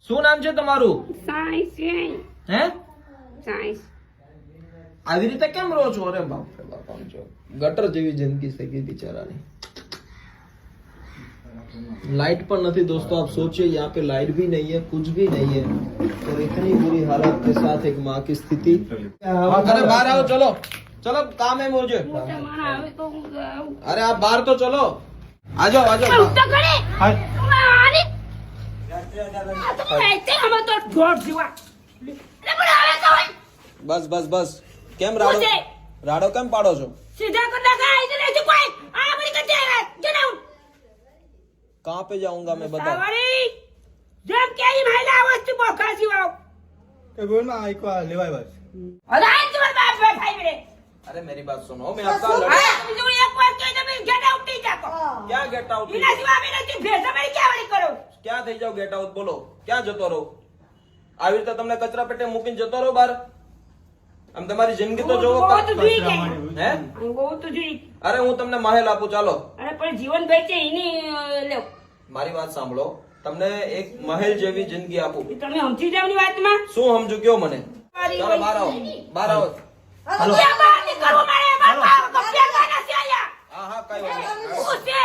શું નામ છે તમારું? સાયન્સ હે? સાયન્સ આવી રીતે કેમ રહો છો? અરે બાપ રે બાપ, આમ જો ગટર જેવી જિંદગી થઈ गई बेचारानी। लाइट पर नहीं दोस्तों, आप सोचिए यहाँ पे लाइट भी नहीं है, कुछ भी नहीं है, और इतनी बुरी हालत के साथ एक माँ की स्थिति। अरे बाहर आओ, चलो चलो, काम है मुझे। મોટા માણસ આવે તો હું આવું. अरे आप बाहर तो चलो, आ जाओ आ પણ जाओ। ઉઠો કરે. આને. આ તો એતે અમે તો ઢોર જીવા. એટલે પણ આવે તો હોય. बस बस बस, કેમ પૂછે. રાડો કેમ પાડો છો? સીધા કર નાખા ઇધર ऐसे कोई आ बड़ी करते है गेट आउट कहाँ पे जाऊंगा मैं, बताओ। सावरी जब के ही महिला वस्तु बोखा जीवाओ એ બોલ માં આઈકો લેવાય બસ अरे आज तुम्हारे बाप भाई मेरे अरे मेरी बात सुनो, मैं आपका अरे तुम जो एक बार कह दो मैं गेट आउट नहीं जाको क्या गेट आउट? इना जीवा मेरे तुम भेजा मेरी क्या वाली करो ક્યાં થઈ જાવ ગેટ આઉટ? બોલો, ક્યાં જતો રહો? આવી રીતે તમને કચરા પેટે મૂકીને જતો રહો બહાર? આમ તમારી જિંદગી તો જોવો। वो तो ठीक है હે? वो तो ठीक અરે હું તમને મહેલ આપું, ચાલો। अरे पर जीवन बेचे इनी लो મારી વાત સાંભળો, તમને એક મહેલ જેવી જિંદગી આપું। તમે સમજી જાવ ની વાત માં શું સમજુ કયો મને? ચાલો બહાર આવો, બહાર આવો। क्या बात नहीं करो मारे बाप कब्जा करना चाहिए હા હા, કઈ વાત નહીં। उसे